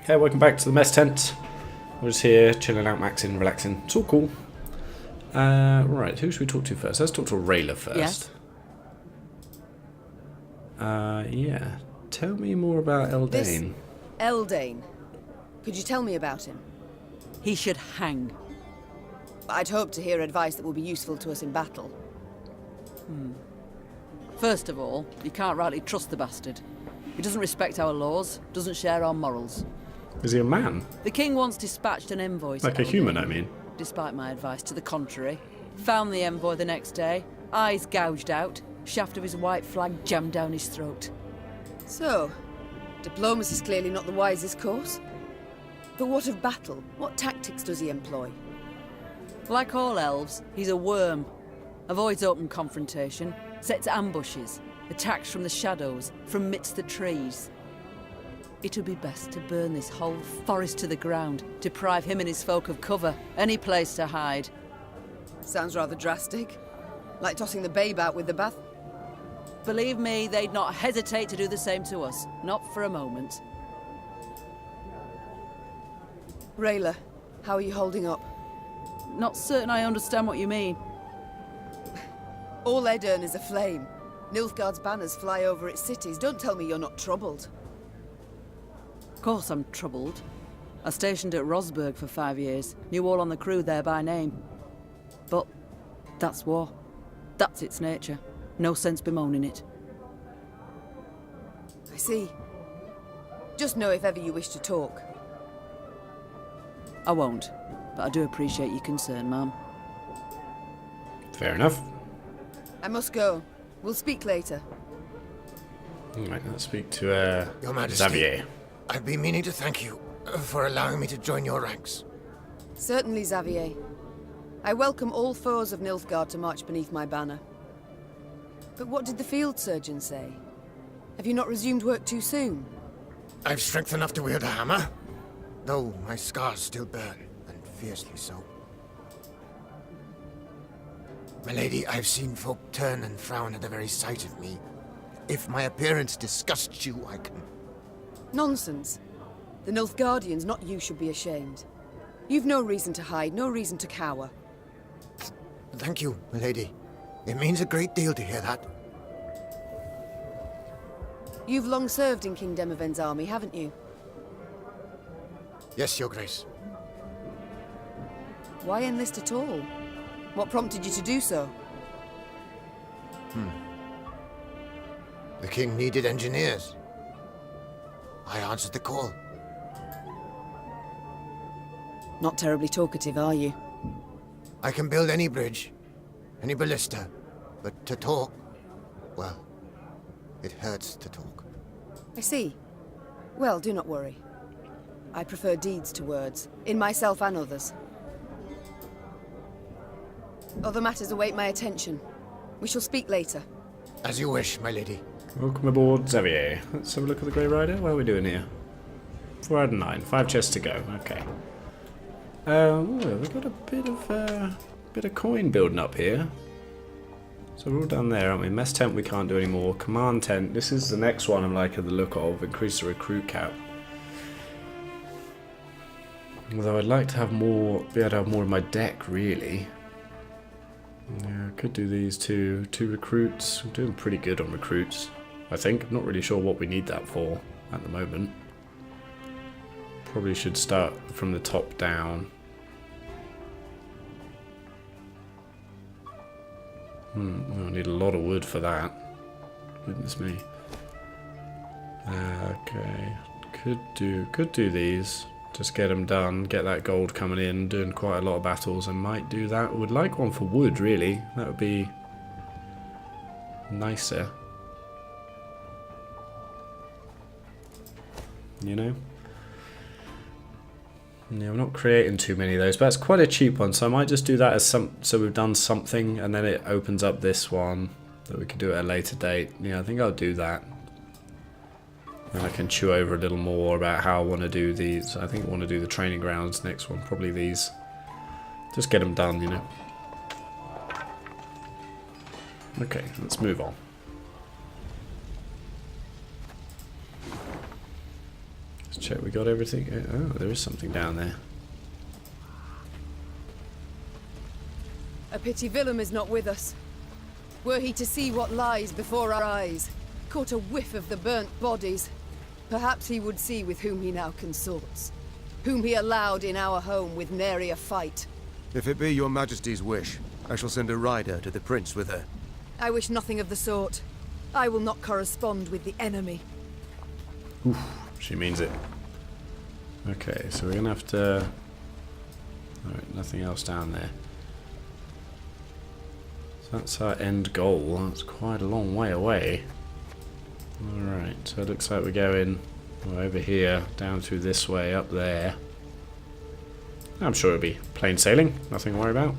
Hey, welcome back to the mess tent. We're just here, chilling out, maxing, relaxing. It's all cool. Right, who should we talk to first? Let's talk to Rayla first. Yes? Yeah. Tell me more about Eldane. Eldane. Could you tell me about him? He should hang. I'd hoped to hear advice that will be useful to us in battle. First of all, you can't rightly trust the bastard. He doesn't respect our laws, doesn't share our morals. Is he a man? The king once dispatched an envoy to Like a Eldane, human, I mean. despite my advice to the contrary. Found the envoy the next day, eyes gouged out, shaft of his white flag jammed down his throat. So, diplomacy's clearly not the wisest course. But what of battle? What tactics does he employ? Like all elves, he's a worm. Avoids open confrontation, sets ambushes, attacks from the shadows, from midst the trees. It would be best to burn this whole forest to the ground, deprive him and his folk of cover, any place to hide. Sounds rather drastic. Like tossing the babe out with the bath. Believe me, they'd not hesitate to do the same to us. Not for a moment. Rayla, how are you holding up? Not certain I understand what you mean. All Edirn is aflame. Nilfgaard's banners fly over its cities. Don't tell me you're not troubled. Of course I'm troubled. I stationed at Rosberg for 5 years. Knew all on the crew there by name. But that's war. That's its nature. No sense bemoaning it. I see. Just know if ever you wish to talk. I won't, but I do appreciate your concern, ma'am. Fair enough. I must go. We'll speak later. Alright, let's speak to Your Majesty, Xavier. I've been meaning to thank you for allowing me to join your ranks. Certainly, Xavier. I welcome all foes of Nilfgaard to march beneath my banner. But what did the field surgeon say? Have you not resumed work too soon? I've strength enough to wield a hammer, though my scars still burn, and fiercely so. My lady, I've seen folk turn and frown at the very sight of me. If my appearance disgusts you, I can... Nonsense. The Nilfgaardians, not you, should be ashamed. You've no reason to hide, no reason to cower. Thank you, my lady. It means a great deal to hear that. You've long served in King Demoven's army, haven't you? Yes, your grace. Why enlist at all? What prompted you to do so? The king needed engineers. I answered the call. Not terribly talkative, are you? I can build any bridge, any ballista, but to talk, well, it hurts to talk. I see. Well, do not worry. I prefer deeds to words, in myself and others. Other matters await my attention. We shall speak later. As you wish, my lady. Welcome aboard, Xavier. Let's have a look at the Grey Rider. What are we doing here? 4 out of 9. 5 chests to go. Okay. We've got a bit of coin building up here. So we're all down there, aren't we? Mess tent we can't do anymore. Command tent. This is the next one I'm liking the look of. Increase the recruit cap. Although I'd like to have more, be able to have more of my deck, really. Yeah, I could do these two recruits. I'm doing pretty good on recruits, I think. I'm not really sure what we need that for at the moment. Probably should start from the top down. I'll need a lot of wood for that. Goodness me. Okay, could do these. Just get them done, get that gold coming in, doing quite a lot of battles. I might do that. Would like one for wood, really. That would be nicer. You know? Yeah, I'm not creating too many of those, but it's quite a cheap one, so I might just do that as so we've done something, and then it opens up this one that we can do at a later date. Yeah, I think I'll do that. And I can chew over a little more about how I want to do these. I think I want to do the training grounds next one, probably these. Just get them done, you know. Okay, let's move on. check we got everything. Oh, there is something down there. A pity Willem is not with us. Were he to see what lies before our eyes, caught a whiff of the burnt bodies, perhaps he would see with whom he now consorts, whom he allowed in our home with nary a fight. If it be your majesty's wish, I shall send a rider to the prince with her. I wish nothing of the sort. I will not correspond with the enemy. Oof, she means it. Okay, so we're gonna have to... Alright, nothing else down there. So that's our end goal. That's quite a long way away. Alright, so it looks like we're going over here, down through this way, up there. I'm sure it'll be plain sailing, nothing to worry about.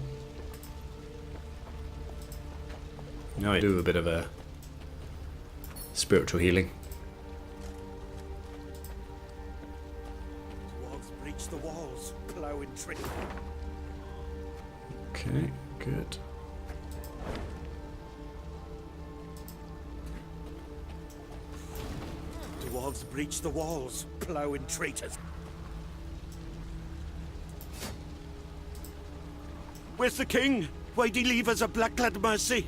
You know, I do a bit of a spiritual healing. Dwarves breach the walls, plough in tree. Okay, good. Dwarves breach the walls, plough in traitors. Where's the king? Why'd he leave us a black-clad mercy?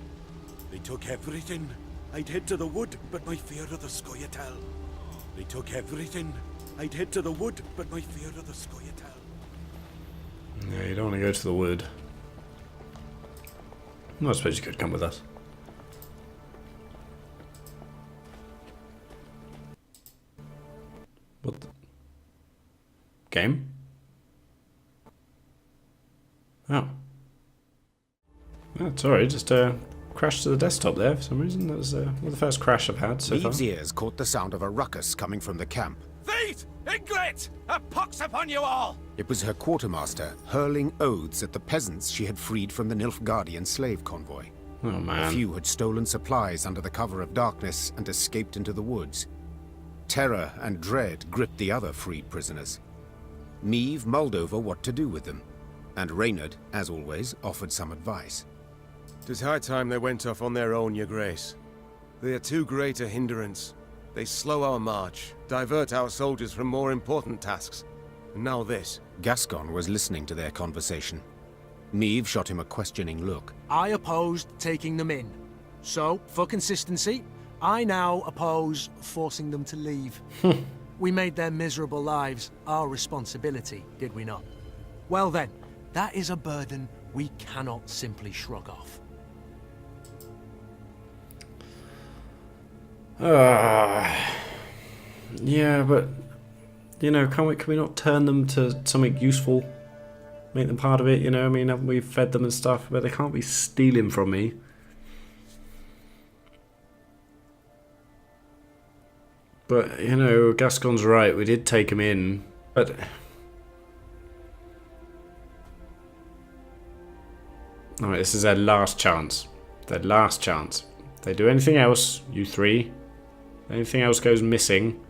They took everything. I'd head to the wood, but my fear of the Scoia'tael. They took everything. I'd head to the wood, but my fear of the Scoia'tael. Yeah, you don't want to go to the wood. Well, I suppose you could come with us. What the... Game? Oh. Oh, sorry, just crashed to the desktop there for some reason. That was well, the first crash I've had so far. Eve's ears caught the sound of a ruckus coming from the camp. Thief! Inglet! A pox upon you all! It was her quartermaster hurling oaths at the peasants she had freed from the Nilfgaardian slave convoy. Oh A man. few had stolen supplies under the cover of darkness and escaped into the woods. Terror and dread gripped the other freed prisoners. Meve mulled over what to do with them, and Reynard, as always, offered some advice. 'Tis high time they went off on their own, your grace. They are too great a hindrance. They slow our march, divert our soldiers from more important tasks. And now this. Gascon was listening to their conversation. Meve shot him a questioning look. I opposed taking them in. So, for consistency, I now oppose forcing them to leave. We made their miserable lives our responsibility, did we not? Well then, that is a burden we cannot simply shrug off. Yeah, but you know, can we not turn them to something useful? Make them part of it, you know? I mean, we've fed them and stuff, but they can't be stealing from me. But, you know, Gascon's right, we did take him in, but... Alright, this is their last chance. Their last chance. If they do anything else, you three, anything else goes missing,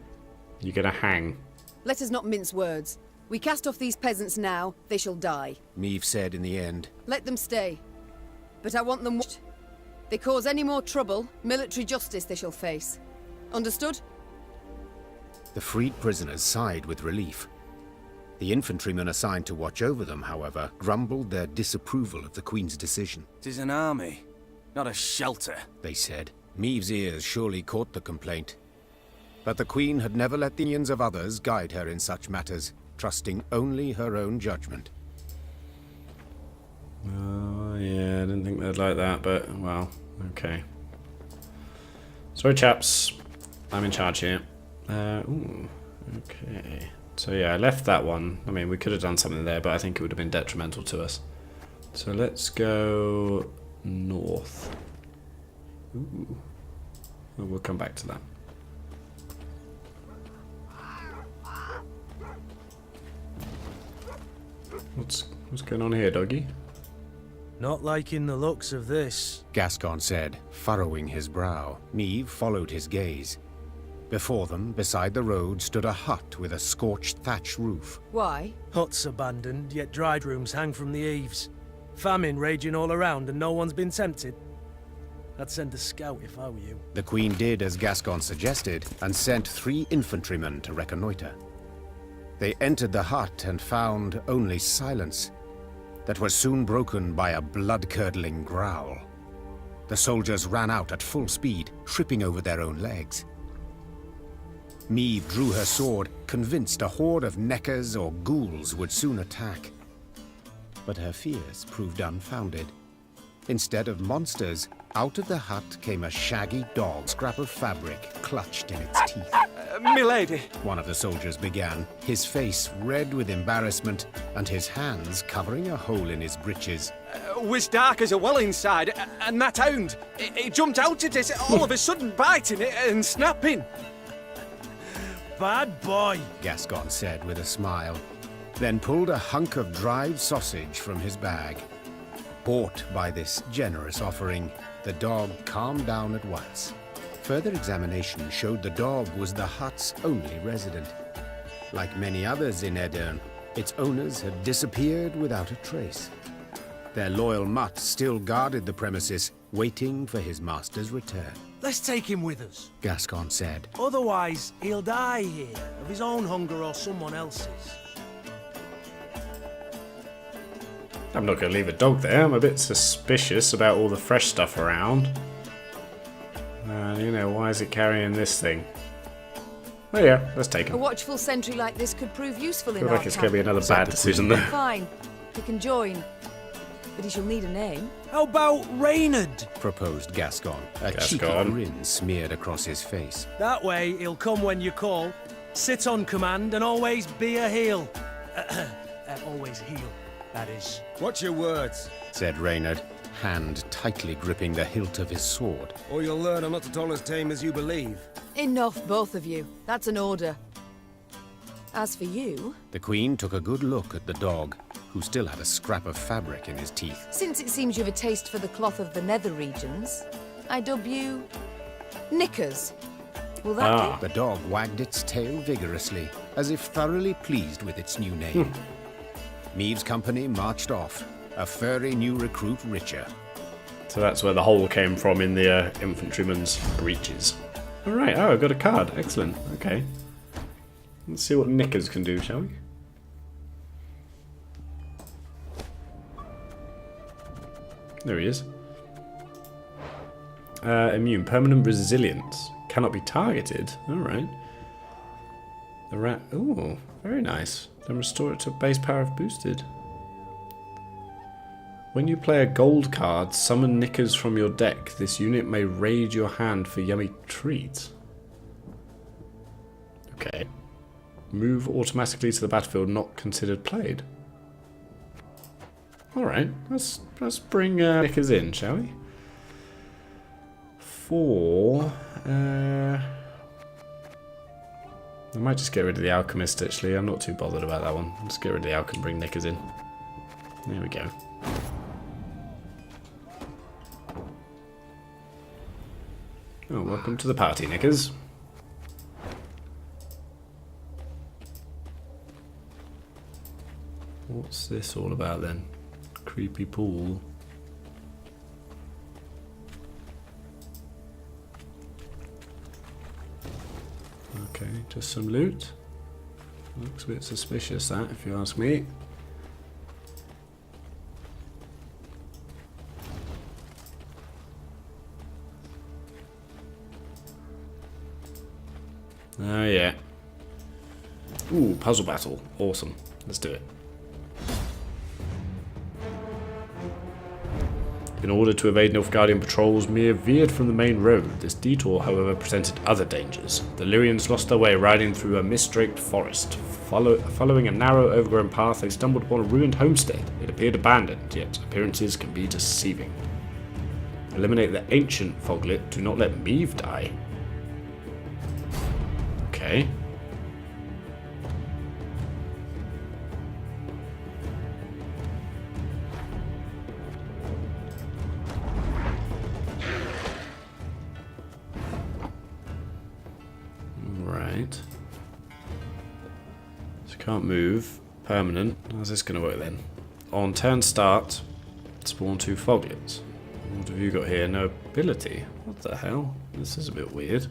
you're gonna hang. Let us not mince words. We cast off these peasants now, they shall die. Meve said in the end. Let them stay. But I want them watched. They cause any more trouble, military justice they shall face. Understood? The freed prisoners sighed with relief. The infantrymen assigned to watch over them, however, grumbled their disapproval of the Queen's decision. 'Tis an army, not a shelter. They said. Meve's ears surely caught the complaint. But the Queen had never let the opinions of others guide her in such matters, trusting only her own judgment. Oh, yeah, I didn't think they'd like that, but, well, okay. Sorry, chaps. I'm in charge here. Ooh, okay. So, yeah, I left that one. I mean, we could have done something there, but I think it would have been detrimental to us. So, let's go north. Ooh. Well, we'll come back to that. What's going on here, doggy? Not liking the looks of this. Gascon said, furrowing his brow. Meve followed his gaze. Before them, beside the road, stood a hut with a scorched thatch roof. Why? Huts abandoned, yet dried rooms hang from the eaves. Famine raging all around and no one's been tempted. I'd send a scout if I were you. The Queen did as Gascon suggested, and sent 3 infantrymen to reconnoiter. They entered the hut and found only silence that was soon broken by a blood-curdling growl. The soldiers ran out at full speed, tripping over their own legs. Meve drew her sword, convinced a horde of neckers or ghouls would soon attack. But her fears proved unfounded. Instead of monsters, out of the hut came a shaggy dog, scrap of fabric clutched in its teeth. Milady! One of the soldiers began, his face red with embarrassment and his hands covering a hole in his breeches. Was dark as a well inside, and that hound, it jumped out at it, all of a sudden biting it and snapping. Bad boy, Gascon said with a smile, then pulled a hunk of dried sausage from his bag. Bought by this generous offering, the dog calmed down at once. Further examination showed the dog was the hut's only resident. Like many others in Aedirn, its owners had disappeared without a trace. Their loyal mutt still guarded the premises, waiting for his master's return. let's take him with us. Gascon said. Otherwise, he'll die here, of his own hunger or someone else's. I'm not going to leave a dog there. I'm a bit suspicious about all the fresh stuff around. You know, why is it carrying this thing? Oh yeah, let's take A him. watchful sentry like this could prove useful I in feel our like it's going to be camp. another bad decision there. Fine, he can join, but he shall need a name. How about Reynard? Proposed Gascon, a cheeky Gascon. grin smeared across his face. That way, he'll come when you call, sit on command, and always be a heel. Always heel, that is. Watch your words, Said Reynard, hand tightly gripping the hilt of his sword. or you'll learn I'm not at all as tame as you believe. Enough, both of you. That's an order. As for you, The Queen took a good look at the dog, who still had a scrap of fabric in his teeth. since it seems you've a taste for the cloth of the nether regions, I dub you Knickers. Will that The dog wagged its tail vigorously, as if thoroughly pleased with its new name. Meve's company marched off, a furry new recruit richer. So that's where the hole came from in the infantryman's breeches. Alright, oh, I've got a card. Excellent. Okay. Let's see what Knickers can do, shall we? There he is. Immune. Permanent resilience. Cannot be targeted. Alright. The rat. Ooh, very nice. Then restore it to base power if boosted. When you play a gold card, summon Knickers from your deck. This unit may raid your hand for yummy treats. Okay. Move automatically to the battlefield not considered played. Alright, let's bring Knickers in, shall we? I might just get rid of the Alchemist, actually. I'm not too bothered about that one. Let's get rid of the Alchemist and bring Knickers in. There we go. Oh, welcome to the party, Knickers. What's this all about then? Creepy pool. Okay, just some loot. Looks a bit suspicious, that, if you ask me. Oh yeah. Ooh, puzzle battle. Awesome. Let's do it. In order to evade Nilfgaardian patrols, Mir veered from the main road. This detour, however, presented other dangers. The Lyrians lost their way riding through a mist-draped forest. Following a narrow, overgrown path, they stumbled upon a ruined homestead. It appeared abandoned, yet appearances can be deceiving. Eliminate the ancient Foglet. Do not let Meve die. Okay. Right. So can't move. Permanent. How's this going to work then? On turn start, spawn 2 Foglets. What have you got here? No ability. What the hell? This is a bit weird.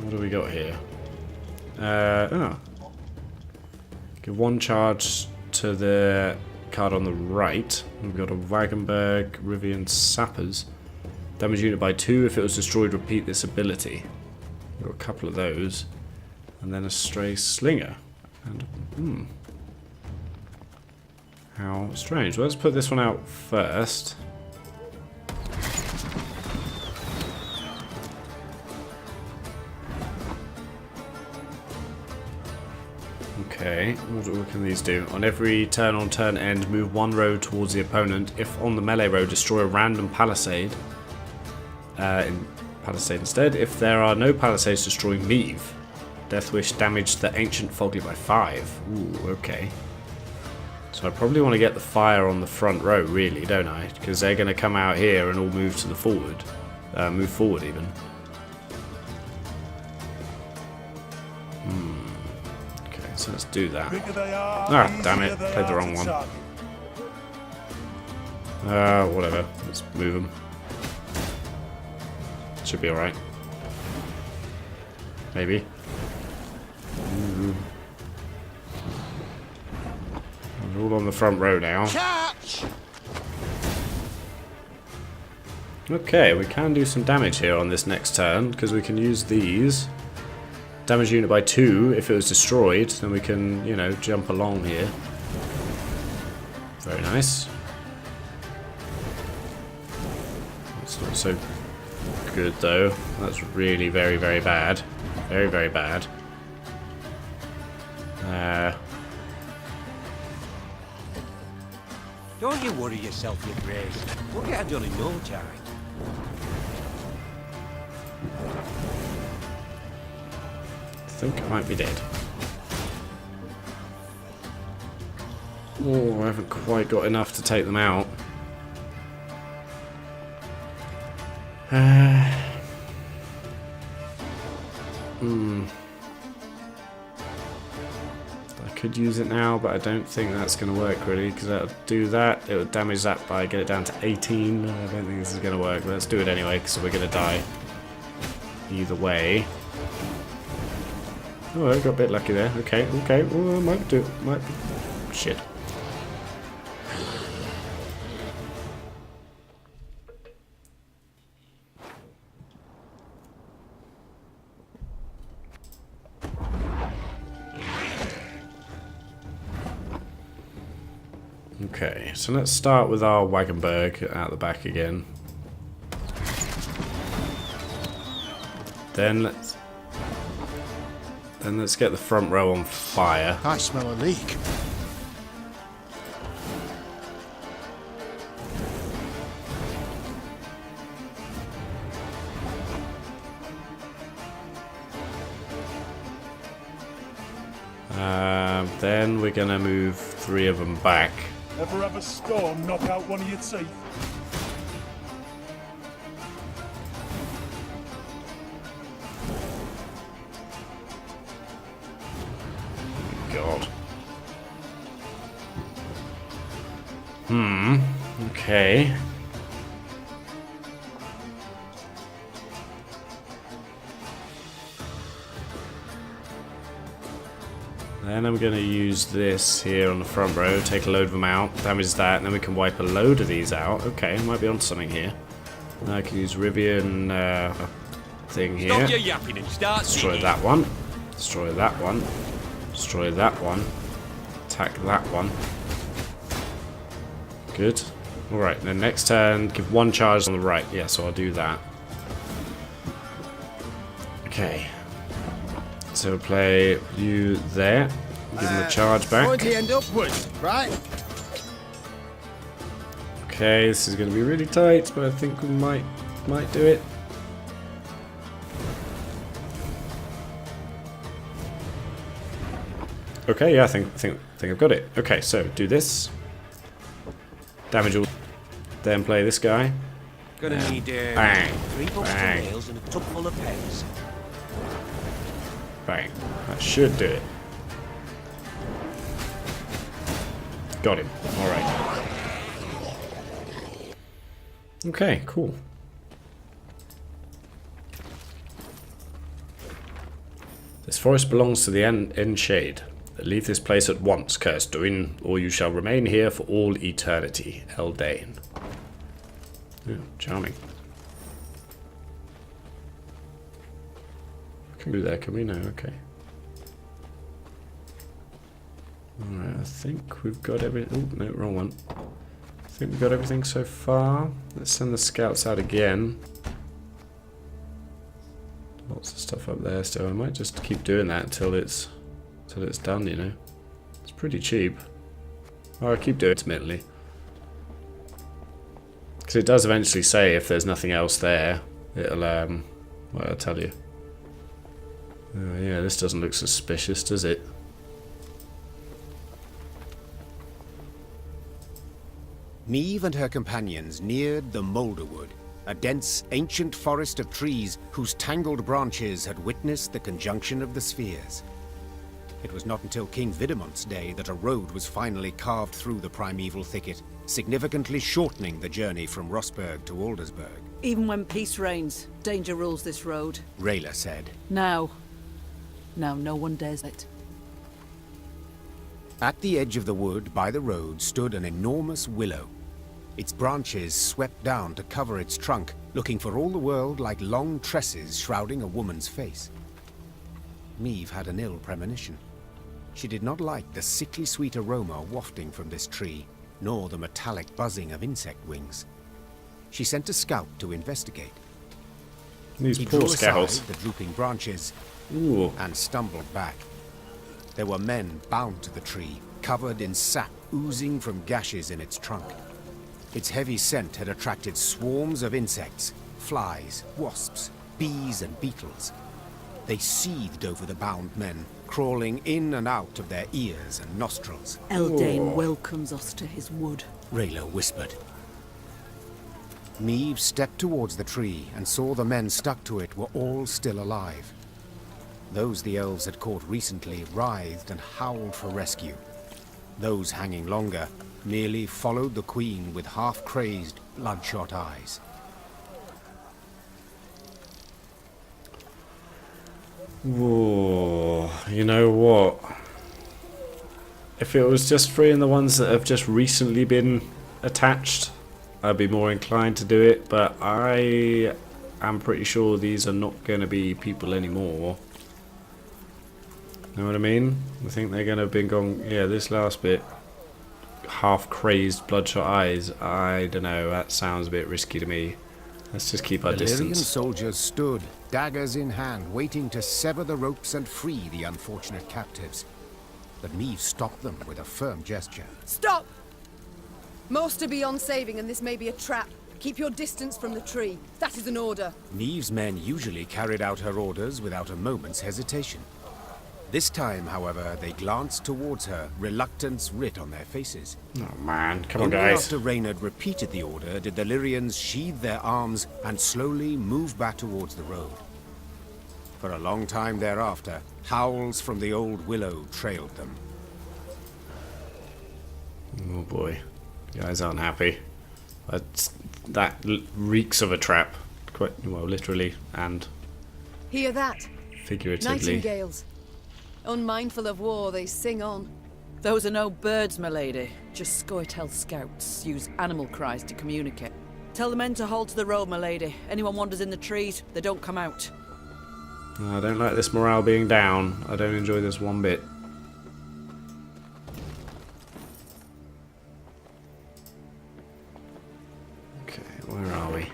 What do we got here? Give 1 charge to the card on the right. We've got a Wagenberg, Rivian Sappers. Damage unit by 2. If it was destroyed, repeat this ability. We've got a couple of those. And then a Stray Slinger. And, how strange. Well, let's put this one out first. Okay, what can these do? On every turn on turn end, move 1 road towards the opponent. If on the melee road, destroy a random palisade. In palisade instead. If there are no palisades, destroy Meave. Death Wish damage the ancient Foglet by 5. Ooh, okay. So I probably want to get the fire on the front row, really, don't I? Because they're going to come out here and all move to the forward. Move forward, even. Okay, so let's do that. Ah, damn it. Played the wrong one. Whatever. Let's move them. Should be alright. Maybe. We're all on the front row now. Catch! Okay, we can do some damage here on this next turn, because we can use these. Damage unit by 2. If it was destroyed, then we can, you know, jump along here. Very nice. That's not so good, though. That's really very, very bad. Very, very bad. Don't you worry yourself, your grace. We'll get it done in no time. I think I might be dead. Oh, I haven't quite got enough to take them out. I could use it now, but I don't think that's going to work really, because that'll do that. It would damage that by get it down to 18. I don't think this is going to work, but let's do it anyway, because we're going to die either way. Oh, I got a bit lucky there. Okay, okay. Oh, I might do it. Might be. Shit. Okay, so let's start with our Wagenberg out the back again. Then let's get the front row on fire. I smell a leak. Then we're gonna move 3 of them back. Ever have a storm knock out one of your teeth? God. Okay. Then I'm going to use this here on the front row, take a load of them out, damage that, and then we can wipe a load of these out. Okay, might be onto something here. Now I can use Rivian thing here. Stop your yapping and start Destroy singing. that one. Destroy that one. Destroy that one. Attack that one. Good. Alright, then next turn, give 1 charge on the right. Yeah, so I'll do that. Okay. So we'll play you there. Give him the charge back. Pointy end upwards, right? Okay, this is going to be really tight, but I think we might do it. Okay, yeah, I think I've got it. Okay, so do this. Damage all. Then play this guy. Gonna need bang, 3 books of bang. nails and a tub full of pens. Bang. That should do it. Got him. Alright. Okay, cool. This forest belongs to the end shade. Leave this place at once, cursed Duin, or you shall remain here for all eternity. Eldane. Yeah, charming. We can do that, can we? No, okay. Alright, I think we've got everything. Oh, no, wrong one. I think we've got everything so far. Let's send the scouts out again. Lots of stuff up there still. I might just keep doing that until it's done, you know. It's pretty cheap. Or I'll keep doing it ultimately. Because it does eventually say if there's nothing else there, it'll, well, I'll tell you. Yeah, this doesn't look suspicious, does it? Niamh and her companions neared the Moulderwood, a dense, ancient forest of trees whose tangled branches had witnessed the conjunction of the spheres. It was not until King Vidamont's day that a road was finally carved through the primeval thicket, significantly shortening the journey from Rossburg to Aldersburg. Even when peace reigns, danger rules this road. Rayla said. Now no one dares it. At the edge of the wood by the road stood an enormous willow. Its branches swept down to cover its trunk, looking for all the world like long tresses shrouding a woman's face. Niamh had an ill premonition. She did not like the sickly sweet aroma wafting from this tree, nor the metallic buzzing of insect wings. She sent a scout to investigate. These He poor drew scouts. aside the drooping branches Ooh. and stumbled back. There were men bound to the tree, covered in sap oozing from gashes in its trunk. Its heavy scent had attracted swarms of insects, flies, wasps, bees and beetles. They seethed over the bound men, crawling in and out of their ears and nostrils. Eldane welcomes us to his wood. Rayla whispered. Niamh stepped towards the tree and saw the men stuck to it were all still alive. Those the elves had caught recently writhed and howled for rescue. Those hanging longer merely followed the queen with half-crazed, bloodshot eyes. Whoa, you know what? If it was just freeing the ones that have just recently been attached, I'd be more inclined to do it, but I am pretty sure these are not going to be people anymore. Know what I mean? I think they're going to have been gone. Yeah, this last bit, half-crazed, bloodshot eyes, I don't know, that sounds a bit risky to me. Let's just keep our The Lyrian distance. soldiers stood, daggers in hand, waiting to sever the ropes and free the unfortunate captives. But Niamh stopped them with a firm gesture. Stop! Most are beyond saving, and this may be a trap. Keep your distance from the tree. That is an order. Niamh's men usually carried out her orders without a moment's hesitation. This time, however, they glanced towards her, reluctance writ on their faces. Oh man, come on Only guys. after Reynard repeated the order did the Lyrians sheathe their arms and slowly move back towards the road. For a long time thereafter, howls from the old willow trailed them. Oh boy, you guys aren't happy. That reeks of a trap, quite well, literally and Hear that? figuratively. Nightingales. Unmindful of war, they sing on. Those are no birds, my lady. Just Scoia'tael scouts use animal cries to communicate. Tell the men to hold to the road, my lady. Anyone wanders in the trees, they don't come out. I don't like this morale being down. I don't enjoy this one bit. Okay, where are we?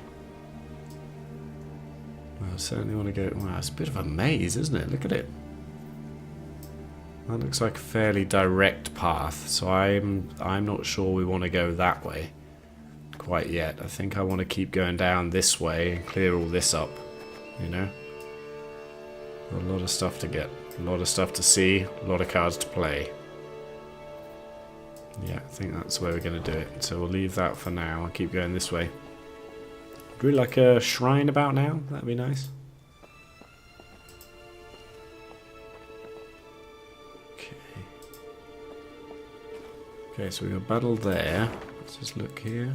Well, I certainly want to go. Wow, it's a bit of a maze, isn't it? Look at it. That looks like a fairly direct path, so I'm not sure we want to go that way quite yet. I think I want to keep going down this way and clear all this up, you know? A lot of stuff to get, a lot of stuff to see, a lot of cards to play. Yeah, I think that's where we're going to do it. So we'll leave that for now. I'll keep going this way. Would we like a shrine about now? That'd be nice. Okay, so we got battle there. Let's just look here.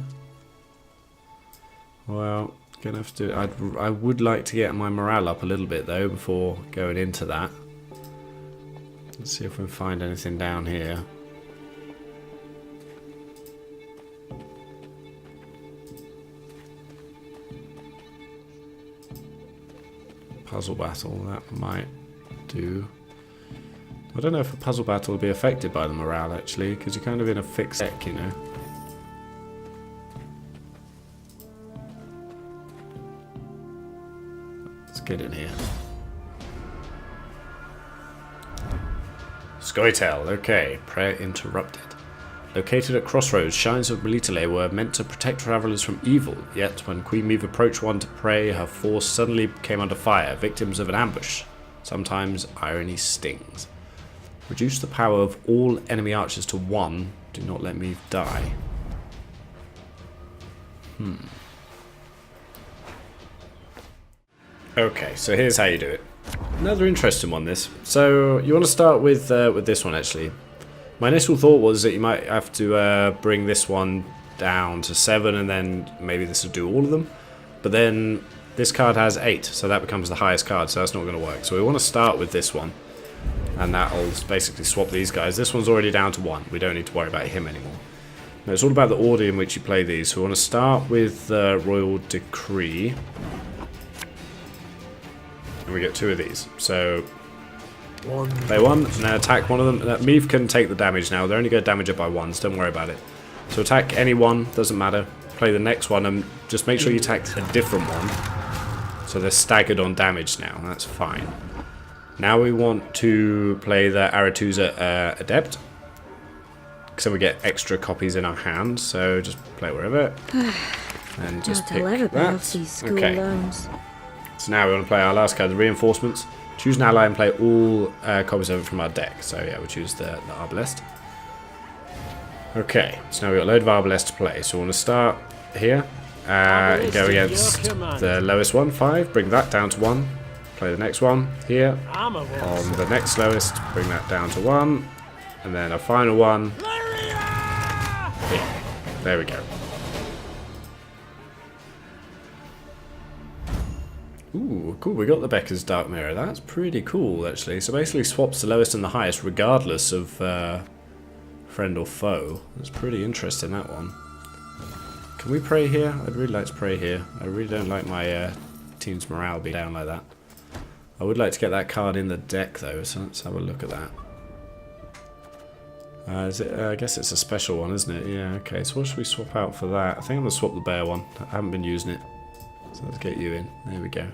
Well, gonna have to. I would like to get my morale up a little bit though before going into that. Let's see if we can find anything down here. Puzzle battle, that might do. I don't know if a puzzle battle will be affected by the morale actually, because you're kind of in a fixed deck, you know. Let's get in here. Scoia'tael, okay. Prayer interrupted. Located at crossroads, shrines of Melitele were meant to protect travelers from evil, yet when Queen Meve approached one to pray, her force suddenly came under fire, victims of an ambush. Sometimes irony stings. Reduce the power of all enemy archers to 1. Do not let Meve die. Okay, so here's how you do it. Another interesting one, this. So you want to start with this one actually. My initial thought was that you might have to bring this one down to 7 and then maybe this will do all of them. But then this card has 8, so that becomes the highest card, so that's not going to work. So we want to start with this one. And that'll basically swap these guys. This one's already down to 1. We don't need to worry about him anymore. Now, it's all about the order in which you play these. So we want to start with Royal Decree. And we get 2 of these. So play 1 and then attack one of them. Meve can take the damage now. They're only going to damage it by 1, so don't worry about it. So attack any one, doesn't matter. Play the next one and just make sure you attack a different one. So they're staggered on damage now. That's fine. Now we want to play the Aretuza Adept. So we get extra copies in our hand. So just play it wherever. And just pick that. Okay. So now we want to play our last card, the Reinforcements. Choose an ally and play all copies of it from our deck. So yeah, we'll choose the Arbalest. Okay, so now we've got a load of Arbalest to play. So we want to start here. You go against the lowest one, 5. Bring that down to 1. Play the next one here. On the next lowest, bring that down to 1. And then a final one. Here. There we go. Ooh, cool, we got the Becker's Dark Mirror. That's pretty cool, actually. So basically swaps the lowest and the highest, regardless of friend or foe. That's pretty interesting, that one. Can we pray here? I'd really like to pray here. I really don't like my team's morale being down like that. I would like to get that card in the deck, though, so let's have a look at that. I guess it's a special one, isn't it? Yeah, okay, so what should we swap out for that? I think I'm going to swap the bear one. I haven't been using it. So let's get you in. There we go.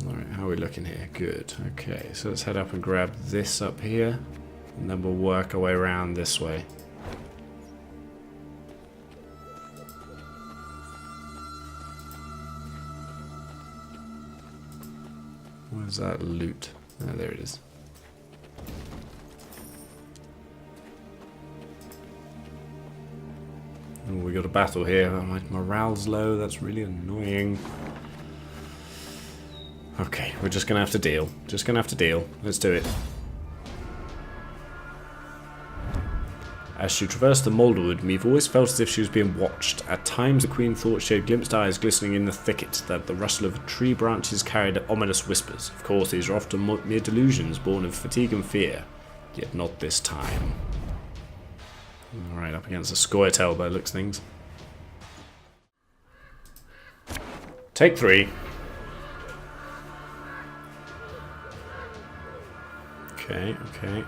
Alright, how are we looking here? Good. Okay, so let's head up and grab this up here. And then we'll work our way around this way. Where's that loot? Oh, there it is. Oh, we got a battle here. My morale's low. That's really annoying. Okay, we're just gonna have to deal. Just gonna have to deal. Let's do it. As she traversed the Moulderwood, Meve always felt as if she was being watched. At times the Queen thought she had glimpsed eyes glistening in the thicket, that the rustle of tree branches carried ominous whispers. Of course, these are often mere delusions born of fatigue and fear. Yet not this time. Alright, up against a Scoia'tael by the looks of things. Take 3. Okay, okay.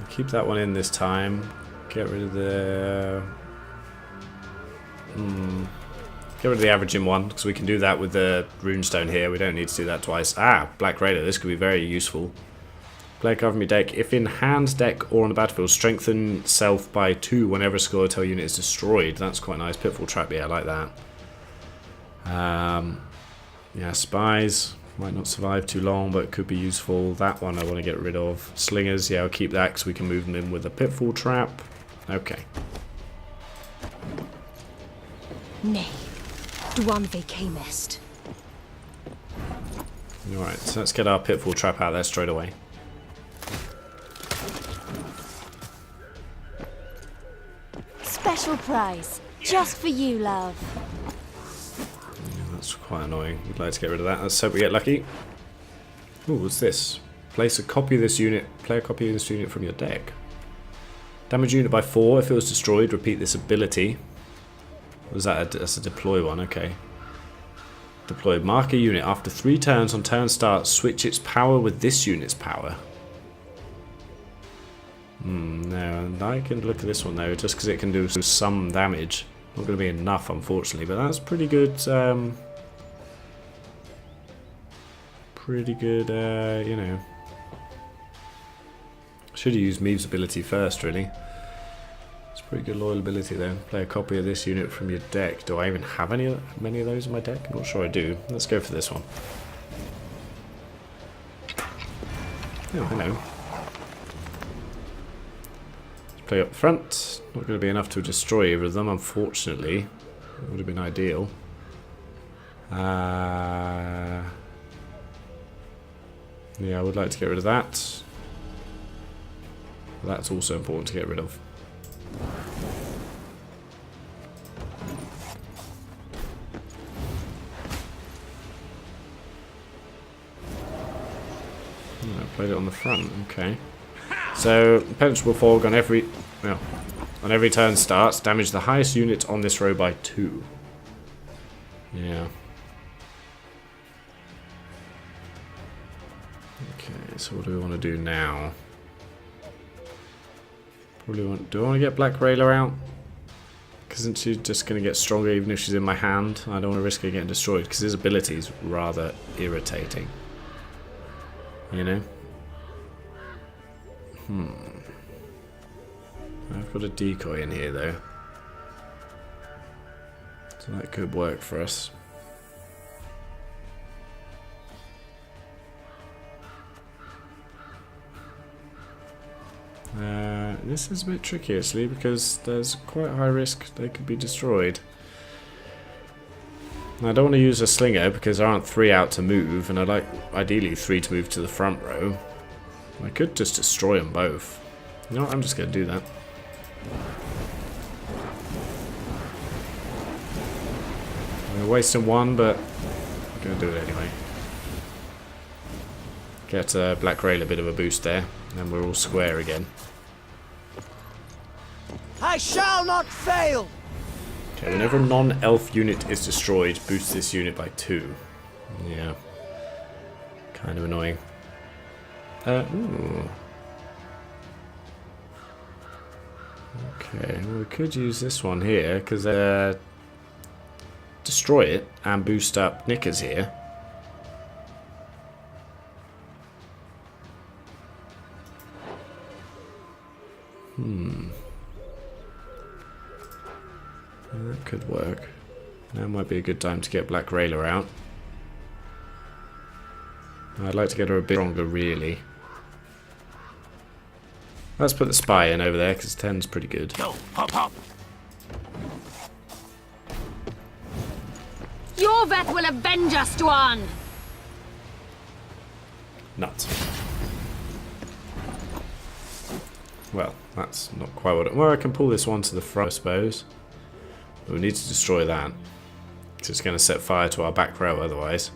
Keep that one in this time. Get rid of the... Get rid of the averaging one, because we can do that with the runestone here. We don't need to do that twice. Ah, Black Raider. This could be very useful. Play a card from your deck. If in hand, deck, or on the battlefield, strengthen self by 2 whenever a Scoia'tael unit is destroyed. That's quite nice. Pitfall Trap, yeah, I like that. Yeah, Spies. Might not survive too long, but it could be useful. That one I want to get rid of. Slingers, yeah, I'll keep that because we can move them in with a Pitfall Trap. Okay. Nay, Duan camest. Alright, so let's get our Pitfall Trap out there straight away. Special prize, just for you, love. quite annoying. We'd like to get rid of that. Let's hope we get lucky. Ooh, what's this? Place a copy of this unit. Play a copy of this unit from your deck. Damage unit by 4 if it was destroyed. Repeat this ability. Was that that's a deploy one? Okay. Deploy. Mark a unit. After 3 turns on turn start, switch its power with this unit's power. No, I can look at this one though, just because it can do some damage. Not going to be enough, unfortunately, but that's pretty good. Pretty good, you know. Should have used Meave's ability first, really. It's pretty good loyal ability though. Play a copy of this unit from your deck. Do I even have many of those in my deck? I'm not sure I do. Let's go for this one. Oh, hello. Play up front. Not going to be enough to destroy either of them, unfortunately. It would have been ideal. Yeah, I would like to get rid of that. That's also important to get rid of. I played it on the front. Okay. So, Impenetrable Fog on every turn starts, damage the highest unit on this row by 2. Yeah. Okay, so what do we want to do now? Probably do I want to get Black Railer out? Because isn't she just going to get stronger even if she's in my hand? I don't want to risk her getting destroyed because his ability is rather irritating. You know? I've got a decoy in here though, so that could work for us. This is a bit tricky actually because there's quite high risk they could be destroyed. I don't want to use a slinger because there aren't 3 out to move, and I'd like ideally 3 to move to the front row. I could just destroy them both. You know what, I'm just going to do that. I'm wasting 1, but I'm going to do it anyway. Get Black Rail a bit of a boost there, and then we're all square again. I shall not fail! Okay, whenever a non-elf unit is destroyed, boost this unit by 2. Yeah. Kind of annoying. Ooh. Okay, well, we could use this one here, because destroy it and boost up Knickers here. That could work. Now might be a good time to get Black Railer out. I'd like to get her a bit stronger, really. Let's put the spy in over there, because 10's pretty good. Go, hop, hop. Your Veth will avenge us, Dwan! Nuts. Well, that's not quite what well, I can pull this one to the front, I suppose. But we need to destroy that. Because it's going to set fire to our back row otherwise.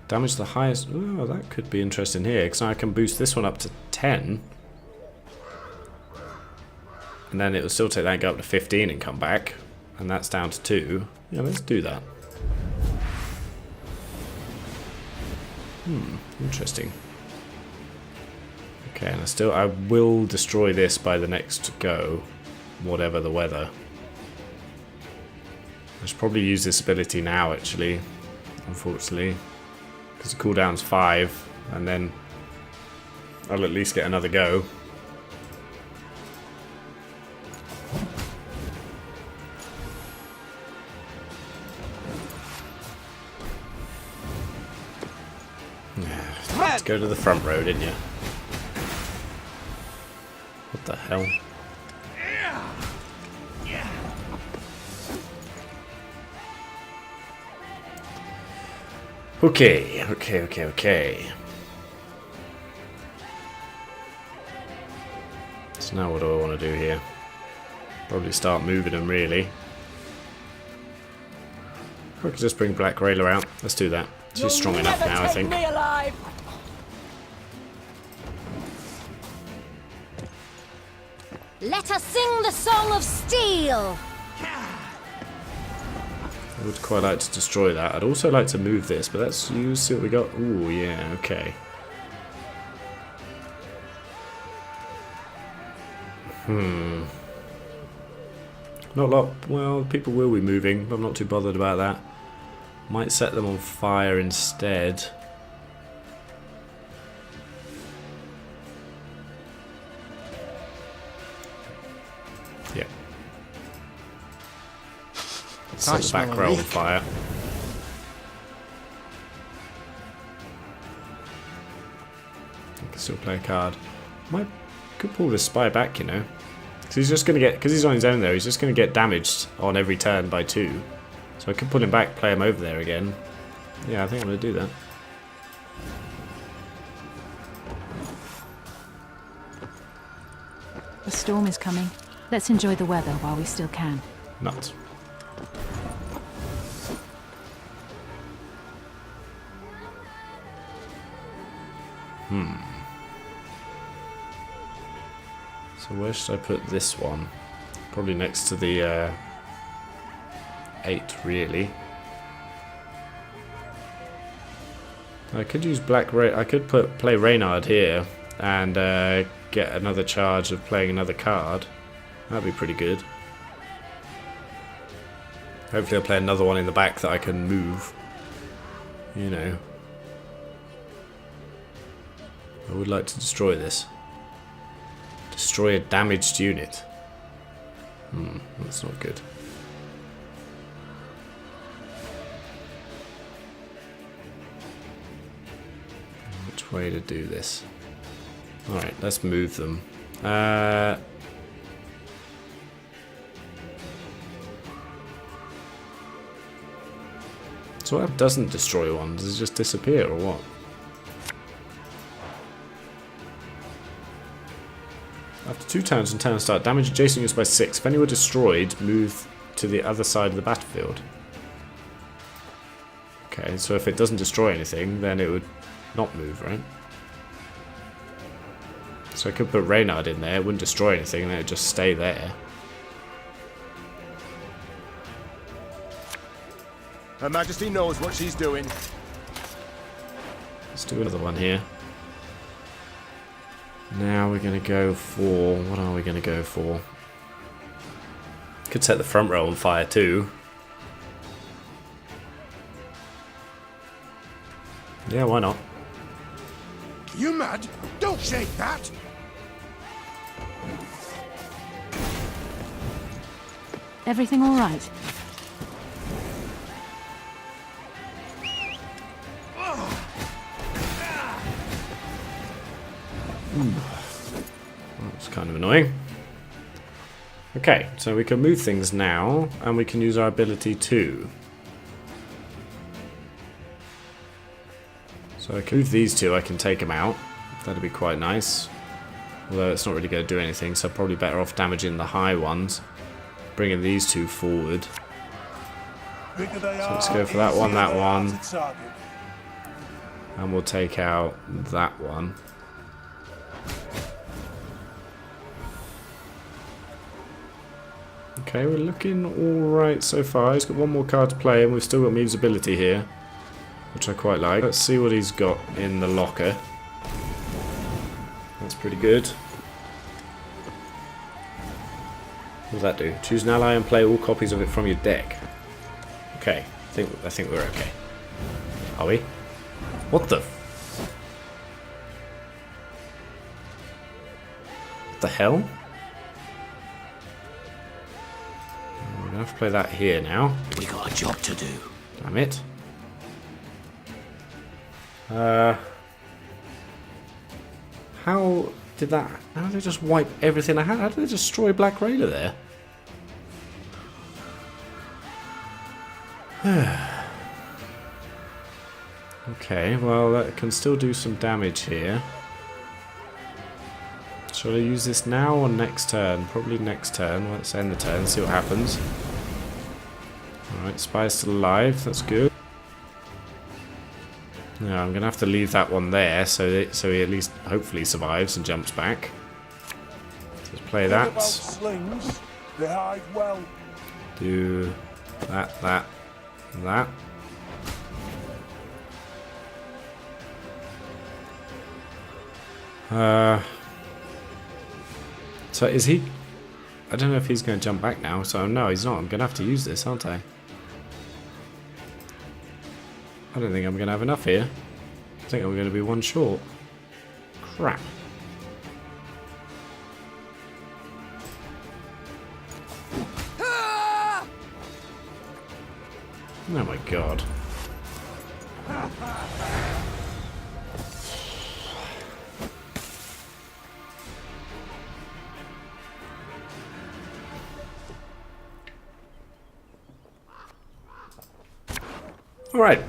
Damage the highest. Oh, that could be interesting here, because I can boost this one up to 10. And then it will still take that and go up to 15 and come back. And that's down to 2. Yeah, let's do that. Interesting. Okay, and I will destroy this by the next go, whatever the weather. I should probably use this ability now, actually, unfortunately. Because the cooldown's 5, and then I'll at least get another go. Let's go to the front row, didn't you? What the hell? Okay, okay. So now what do I want to do here? Probably start moving them, really. Or I could just bring Black Rayla out. Let's do that. She's strong enough now, I think. Me alive. Let us sing the song of steel! I would quite like to destroy that. I'd also like to move this, but let's see what we got. Ooh, yeah, okay. Not a lot. Well, people will be moving, but I'm not too bothered about that. Might set them on fire instead. Yeah. Set the back row on fire. I can still play a card. Could pull this spy back, you know. So he's just going to get, because he's on his own there, he's just going to get damaged on every turn by 2. So I could pull him back, play him over there again. Yeah, I think I'm going to do that. The storm is coming. Let's enjoy the weather while we still can. Nuts. So where should I put this one? Probably next to the 8, really. I could use I could play Reynard here and get another charge of playing another card. That'd be pretty good. Hopefully I'll play another one in the back that I can move. You know. I would like to destroy this. Destroy a damaged unit. That's not good. Which way to do this? Alright, let's move them. So what doesn't destroy one? Does it just disappear or what? After 2 turns and turn start, damage adjacent units by 6. If any were destroyed, move to the other side of the battlefield. Okay, so if it doesn't destroy anything, then it would not move, right? So I could put Reynard in there, it wouldn't destroy anything, and then it would just stay there. Her Majesty knows what she's doing. Let's do another one here. Now we're going to go for... What are we going to go for? Could set the front row on fire too. Yeah, why not? You mad? Don't shake that! Everything all right? That's kind of annoying. Okay, so we can move things now, and we can use our ability too. So I can move these 2, I can take them out. That'd be quite nice. Although it's not really going to do anything, so probably better off damaging the high ones. Bringing these 2 forward. So let's go for that one, and we'll take out that one. Okay, we're looking alright so far. He's got 1 more card to play, and we've still got Meave's ability here, which I quite like. Let's see what he's got in the locker. That's pretty good. What does that do? Choose an ally and play all copies of it from your deck. Okay, I think we're okay. Are we? What the? What the hell? We're gonna have to play that here now. We got a job to do. Damn it. How did they just wipe everything I had? How did they destroy Black Raider there? Okay, well that can still do some damage here. Shall I use this now or next turn? Probably next turn. Let's end the turn, see what happens. Alright, Spy's still alive, that's good. Yeah, I'm gonna have to leave that one there so he at least hopefully survives and jumps back. Let's play that. Slings, they hide well. Do that, that, that. So is he... I don't know if he's going to jump back now, so no, he's not. I'm going to have to use this, aren't I? I don't think I'm going to have enough here. I think I'm going to be one short. Crap. Oh my god. Alright,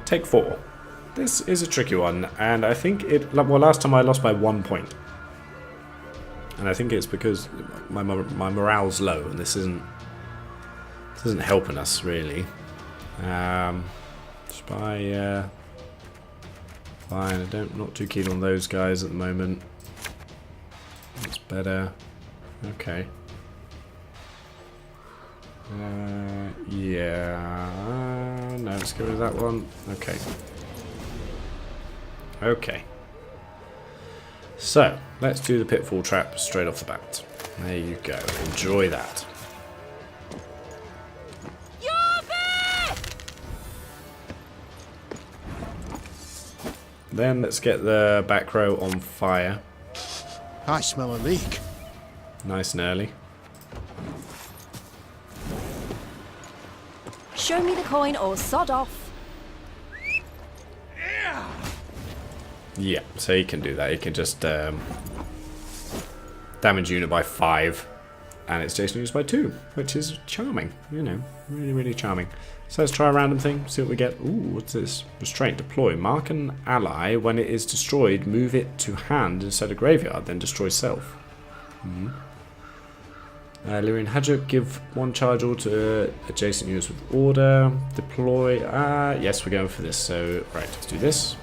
take 4. This is a tricky one, and I think it... Well, last time I lost by 1 point. And I think it's because my morale's low, and this isn't helping us, really. Spy, fine, not too keen on those guys at the moment. It's better. Okay. Yeah. No, let's get rid of that one. Okay. Okay. So, let's do the pitfall trap straight off the bat. There you go. Enjoy that. Then let's get the back row on fire. I smell a leak. Nice and early. Show me the coin or sod off. Yeah, so he can do that. He can just damage unit by 5, and it's Jason units by 2, which is charming. You know, really, really charming. So let's try a random thing, see what we get. Ooh, what's this? Restraint, deploy. Mark an ally. When it is destroyed, move it to hand instead of graveyard, then destroy self. Lyrian Hadjuk, give 1 charge all to adjacent units with order. Deploy. Yes, we're going for this. So, right, let's do this.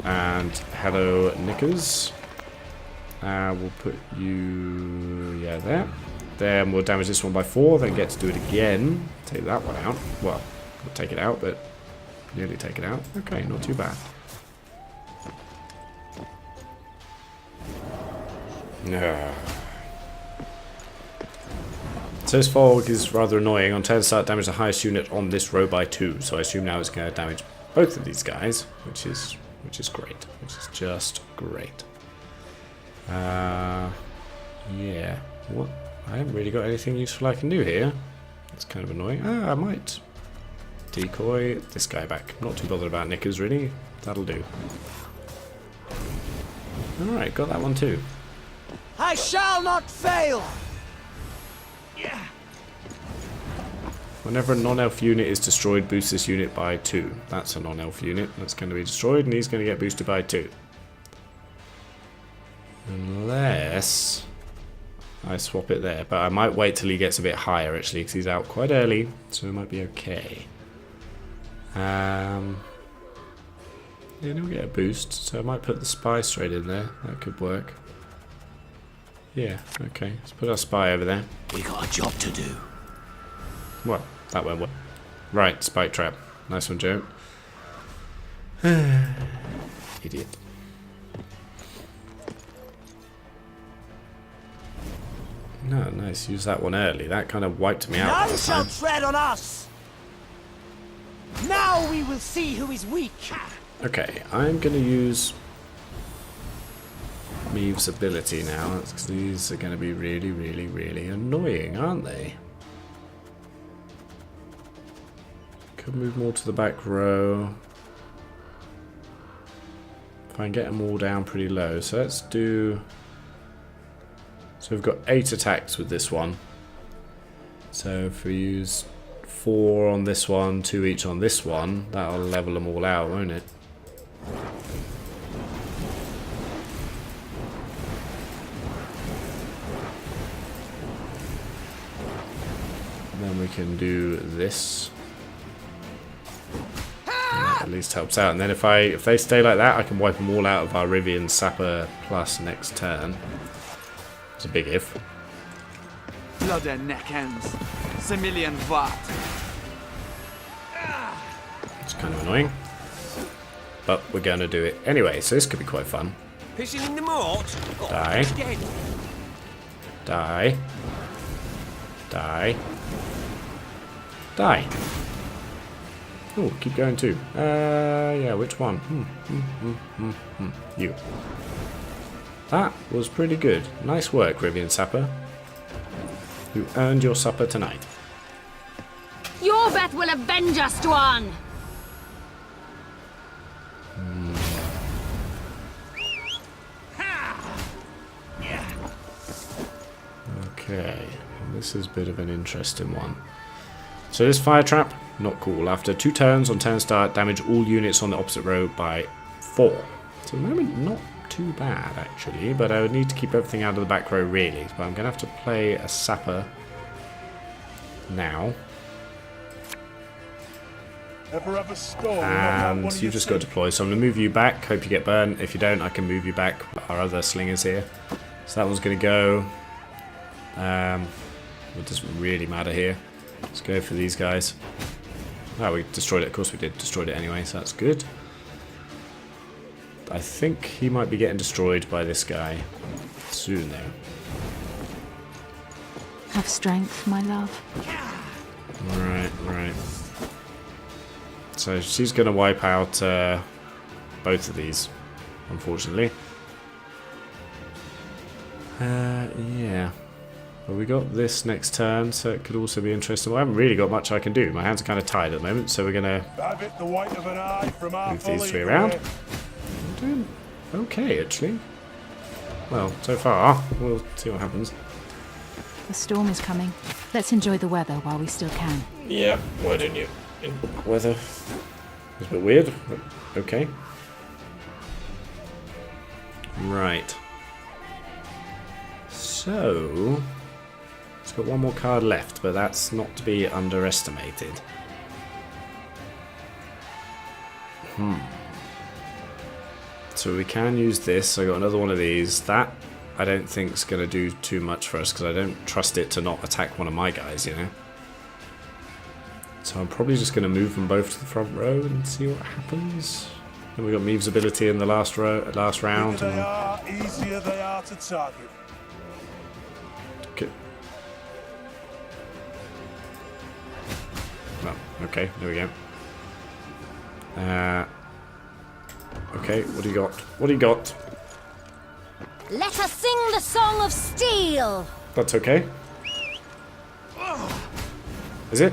And hello, Knickers. We'll put you, there. Then we'll damage this one by 4, then get to do it again. Take that one out. Well, we'll take it out, but nearly take it out. Okay, not too bad. So this fog is rather annoying. On turn start, damage the highest unit on this row by 2. So I assume now it's going to damage both of these guys, which is great. Which is just great. Yeah. What? I haven't really got anything useful I can do here. It's kind of annoying. I might decoy this guy back. I'm not too bothered about Knickers, really. That'll do. Alright, got that one too. I shall not fail! Whenever a non-elf unit is destroyed, boost this unit by 2. That's a non-elf unit that's going to be destroyed, and he's going to get boosted by 2. Unless I swap it there. But I might wait till he gets a bit higher, actually, because he's out quite early, so it might be okay. Yeah, he'll get a boost, so I might put the spy straight in there. That could work. Yeah, okay. Let's put our spy over there. We got a job to do. Well, that won't work. Right, spike trap. Nice one, Joe. Idiot. No, nice. Use that one early. That kind of wiped me out. None shall tread on us! Now we will see who is weak! Okay, I'm going to use Meave's ability now. Because these are going to be really, really, really annoying, aren't they? Could move more to the back row. If I can get them all down pretty low. So let's do... So we've got 8 attacks with this one. So if we use 4 on this one, 2 each on this one. That'll level them all out, won't it? Then we can do this. That at least helps out. And then if they stay like that, I can wipe them all out of our Rivian Sapper plus next turn. It's a big if. Blood and neck ends. Similian Vart. It's kind of annoying. But we're going to do it anyway, so this could be quite fun. Pissing in the moat? Oh, Die. dead. Die. Die. Die. Oh, keep going too. Yeah, which one? You. That was pretty good. Nice work, Rivian Sapper. You earned your supper tonight. Your bet will avenge us, Dwan! Okay, this is a bit of an interesting one. So this fire trap, not cool. After 2 turns on turn start, damage all units on the opposite row by 4. So at the moment, not too bad actually, but I would need to keep everything out of the back row really. But I'm going to have to play a sapper now. And you've just got to deploy, so I'm going to move you back. Hope you get burned. If you don't, I can move you back. Our other slingers here. So that one's going to go. It doesn't really matter here. Let's go for these guys. Oh, we destroyed it. Of course we did. Destroyed it anyway, so that's good. I think he might be getting destroyed by this guy soon, though. Have strength, my love. Right, right. So she's going to wipe out both of these, unfortunately. Yeah. Well, we got this next turn, so it could also be interesting. Well, I haven't really got much I can do. My hands are kind of tied at the moment, so we're going to move these 3 around. I'm doing okay, actually. Well, so far. We'll see what happens. The storm is coming. Let's enjoy the weather while we still can. Yeah, why don't you? Weather is a bit weird, but okay. Right. So, it's got 1 more card left, but that's not to be underestimated. So we can use this. I got another one of these. That I don't think is going to do too much for us because I don't trust it to not attack one of my guys, you know. So I'm probably just going to move them both to the front row and see what happens. Then we got Meave's ability in the last round. They are, easier they are to target. Okay. Well, okay, there we go. Okay, what do you got? What do you got? Let us sing the song of steel! That's okay. Is it?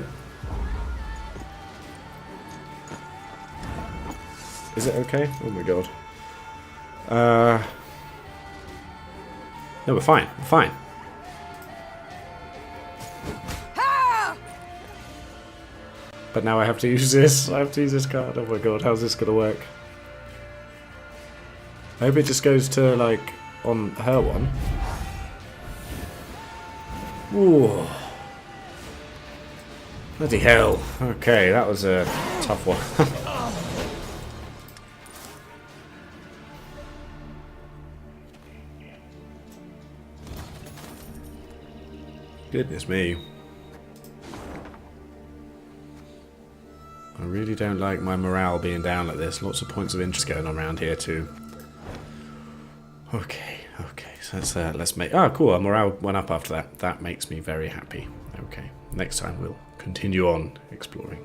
Is it okay? Oh my god. No, we're fine. We're fine. But now I have to use this. I have to use this card. Oh my god, how's this gonna work? I hope it just goes to, like, on her one. Ooh. Bloody hell. Okay, that was a tough one. Goodness me. I really don't like my morale being down like this. Lots of points of interest going on around here too. Okay, so let's make... Oh, cool, our morale went up after that. That makes me very happy. Okay, next time we'll continue on exploring.